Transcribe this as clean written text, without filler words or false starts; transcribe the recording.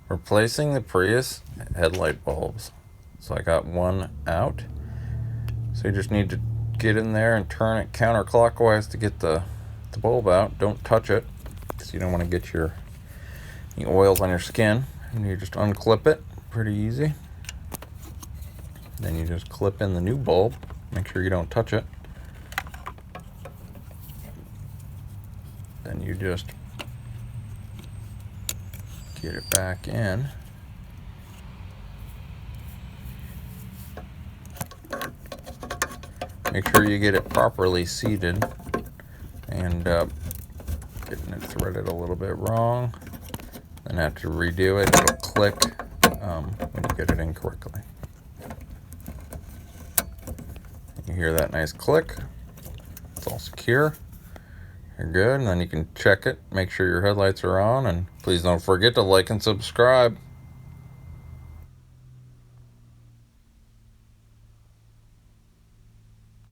Replacing the Prius headlight bulbs. So I got one out. So you just need to get in there and turn it counterclockwise to get the bulb out. Don't touch it, because you don't want to get any oils on your skin. And you just unclip it, pretty easy. Then you just clip in the new bulb. Make sure you don't touch it. Then you just get it back in. Make sure you get it properly seated, and getting it threaded a little bit wrong. Then have to redo it. It'll click when you get it in correctly. You hear that nice click. It's all secure. You're good, and then you can check it, make sure your headlights are on, and please don't forget to like and subscribe.